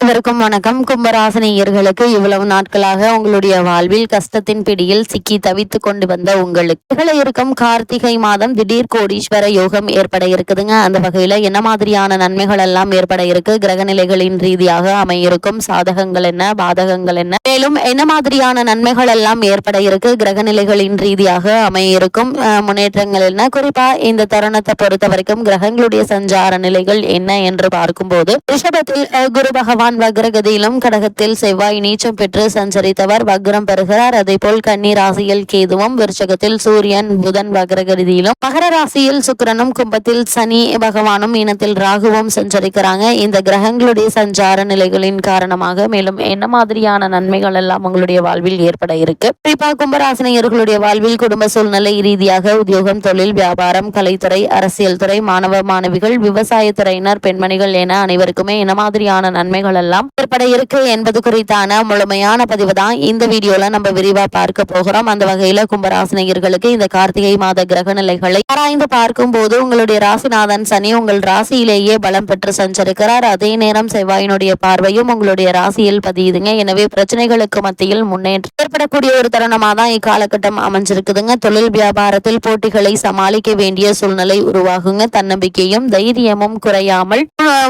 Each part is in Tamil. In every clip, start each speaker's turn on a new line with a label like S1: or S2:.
S1: அனைவருக்கும் வணக்கம். கும்பராசினியர்களுக்கு இவ்வளவு நாட்களாக உங்களுடைய வாழ்வில் கஷ்டத்தின் பிடியில் சிக்கி தவித்து கொண்டு வந்த உங்களுக்கு இருக்கும் கார்த்திகை மாதம் திடீர் கோடீஸ்வர யோகம் ஏற்பட இருக்குதுங்க. அந்த வகையில என்ன மாதிரியான நன்மைகள் எல்லாம் ஏற்பட இருக்கு, கிரகநிலைகளின் ரீதியாக அமையிருக்கும் சாதகங்கள் என்ன, பாதகங்கள் என்ன, மேலும் என்ன மாதிரியான நன்மைகள் எல்லாம் ஏற்பட இருக்கு, கிரகநிலைகளின் ரீதியாக அமையிருக்கும் முன்னேற்றங்கள் என்ன, குறிப்பா இந்த தருணத்தை பொறுத்த வரைக்கும் கிரகங்களுடைய சஞ்சார நிலைகள் என்ன என்று பார்க்கும்போது ரிஷபத்தில் குரு பகவான் வக்ரகதியிலும் கடகத்தில் செவ்வாய் நீச்சம் பெற்று சஞ்சரித்தவர் வக்ரம் பெறுகிறார். அதே போல் கன்னி ராசியில் கேதுவும், விருச்சகத்தில் சூரியன் புதன் வக்ரகதியிலும், மகர ராசியில் சுக்கிரனும், கும்பத்தில் சனி பகவானும், இனத்தில் ராகுவும் சஞ்சரிக்கிறாங்க. இந்த கிரகங்களுடைய சஞ்சார நிலைகளின் காரணமாக மேலும் என்ன மாதிரியான நன்மைகள் எல்லாம் உங்களுடைய வாழ்வில் ஏற்பட இருக்கு, குறிப்பா கும்பராசினியர்களுடைய வாழ்வில் குடும்ப சூழ்நிலை ரீதியாக உத்தியோகம், தொழில், வியாபாரம், கலைத்துறை, அரசியல் துறை, மாணவ மாணவிகள், விவசாயத்துறையினர், பெண்மணிகள் என அனைவருக்குமே என்ன மாதிரியான நன்மைகள் எல்லாம் ஏற்பட இருக்கு என்பது குறித்தான முழுமையான பதிவு தான் இந்த வீடியோல நம்ம விரிவா பார்க்க போகிறோம். அந்த வகையில கும்பராசினியர்களுக்கு இந்த கார்த்திகை மாத கிரக நிலைகளை ஆராய்ந்து பார்க்கும் போது உங்களுடைய ராசிநாதன் சனி உங்கள் ராசியிலேயே பலம் பெற்று சஞ்சரிக்கிறார். அதே நேரம் செவ்வாயினுடைய பார்வையும் உங்களுடைய ராசியில் பதியுதுங்க. எனவே பிரச்சனைகளுக்கு மத்தியில் முன்னேற்றம் ஏற்படக்கூடிய ஒரு தருணமா தான் இக்காலகட்டம் அமைஞ்சிருக்குதுங்க. தொழில் வியாபாரத்தில் போட்டிகளை சமாளிக்க வேண்டிய சூழ்நிலை உருவாகுங்க. தன்னம்பிக்கையும் தைரியமும் குறையாமல்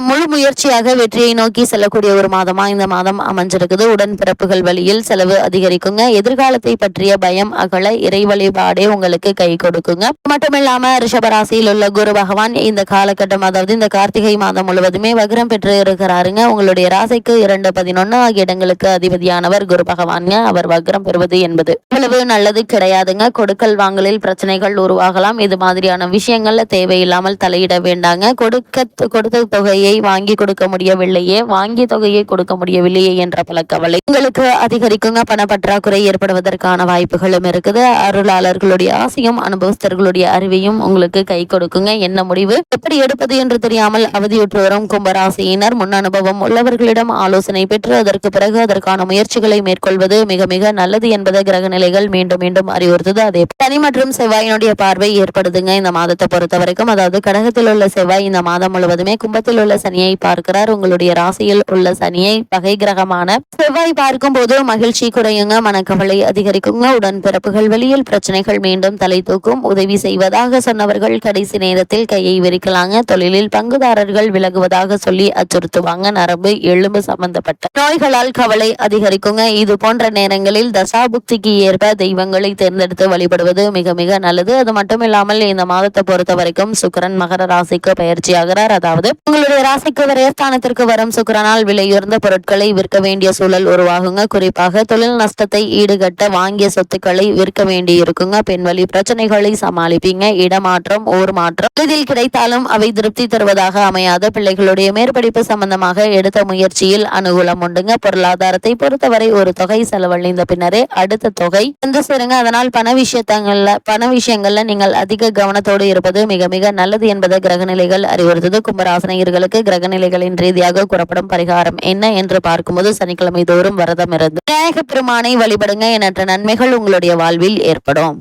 S1: முழு முயற்சியாக வெற்றியை நோக்கி செல்லக்கூடிய ஒரு மாதமா இந்த மாதம் அமைஞ்சிருக்குது. உடன்பிறப்புகள் வழியில் செலவு அதிகரிக்குங்க. எதிர்காலத்தை பற்றிய பயம் அகல இறை வழிபாடே உங்களுக்கு கை கொடுக்குங்க. மட்டுமில்லாம ரிஷபராசியில் உள்ள குரு பகவான் இந்த காலகட்டம், அதாவது இந்த கார்த்திகை மாதம் முழுவதுமே வக்ரம் பெற்று இருக்கிறாருங்க. உங்களுடைய ராசிக்கு 2, 11 ஆகிய இடங்களுக்கு அதிபதியானவர் குரு பகவான். அவர் வக்ரம் பெறுவது என்பது அவ்வளவு நல்லது கிடையாதுங்க. கொடுக்கல் வாங்கலில் பிரச்சனைகள் உருவாகலாம். இது மாதிரியான விஷயங்கள்ல தேவையில்லாமல் தலையிட வேண்டாங்க. கொடுத்த தொகையை வாங்கி கொடுக்க முடியவில்லையே, வாங்கிய தொகையை கொடுக்க முடியவில்லையே என்ற பல கவலை உங்களுக்கு அதிகரிக்குங்க. பண பற்றாக்குறை ஏற்படுவதற்கான வாய்ப்புகளும் இருக்குது. அருளாளர்களுடைய ஆசையும் அனுபவஸ்தர்களுடைய அறிவையும் உங்களுக்கு கை கொடுக்குங்க. என்ன முடிவு எப்படி எடுப்பது என்று தெரியாமல் அவதியுற்று வரும் கும்பராசியினர் முன் அனுபவம் உள்ளவர்களிடம் ஆலோசனை பெற்று அதற்கு பிறகு அதற்கான முயற்சிகளை மேற்கொள்வது மிக மிக நல்லது என்பதை கிரக நிலைகள் மீண்டும் மீண்டும் அறிவுறுத்துது. அதே சனி மற்றும் செவ்வாயினுடைய பார்வை ஏற்படுதுங்க இந்த மாதத்தை பொறுத்த வரைக்கும். அதாவது கடகத்தில் உள்ள செவ்வாய் இந்த மாதம் முழுவதுமே கும்பத்தில் உள்ள சனியை பார்க்கிறார். உங்களுடைய ராசியில் உள்ள சனியை பகை கிரகமான செவ்வாய் பார்க்கும் போது மகிழ்ச்சி குறையுங்க, மனக்கவலை அதிகரிக்குங்க. உடன்பிறப்புகள் வெளியில் பிரச்சனைகள் மீண்டும் தலை தூக்கும். உதவி செய்வதாக சொன்னவர்கள் கடைசி நேரத்தில் கையை விரிக்கலாங்க. தொழிலில் பங்குதாரர்கள் விலகுவதாக சொல்லி அச்சுறுத்துவாங்க. நரம்பு எலும்பு சம்பந்தப்பட்ட நோய்களால் கவலை அதிகரிக்குங்க. இது போன்ற நேரங்களில் தசாபுக்திக்கு ஏற்ப தெய்வங்களை தேர்ந்தெடுத்து வழிபடுவது மிக மிக நல்லது. அது மட்டும் இல்லாமல் இந்த மாதத்தை பொறுத்த வரைக்கும் சுக்கிரன் மகர ராசிக்கு பயிற்சி ஆகிறார். அதாவது உங்களுடைய ராசிக்கு விரயஸ்தானத்திற்கு வரும் சுக்கிரனால் விலையுயர்ந்த பொருட்களை விற்க வேண்டிய சூழல் உருவாகுங்க. குறிப்பாக தொழில் நஷ்டத்தை ஈடுகட்ட வாங்கிய சொத்துக்களை விற்க வேண்டி இருக்குங்க. பெண்வழி பிரச்சனைகளை சமாளிப்பீங்க. இடமாற்றம், ஊர் மாற்றம் இதில் கிடைத்தாலும் அவை திருப்தி தருவதாக அமையாத பிள்ளைகளுடைய மேற்படிப்பு சம்பந்தமாக எடுத்த முயற்சியில் அனுகூலம் உண்டுங்க. பொருளாதாரத்தை பொறுத்தவரை ஒரு தொகை செலவழிந்த பின்னரே அடுத்த தொகை வந்து சேருங்க. அதனால் பண விஷயங்கள்ல நீங்கள் அதிக கவனத்தோடு இருப்பது மிக மிக நல்லது என்பதை கிரகநிலைகள் அறிவுறுத்தது. கும்பராசினியர்களுக்கு கிரகநிலைகளின் ரீதியாக கூறப்படும் பரிகாரம் என்ன என்று பார்க்கும்போது சனிக்கிழமை தோறும் விரதம் இருந்து விநாயக பெருமானை வழிபடுங்க. எண்ணற்ற நன்மைகள் உங்களுடைய வாழ்வில் ஏற்படும்.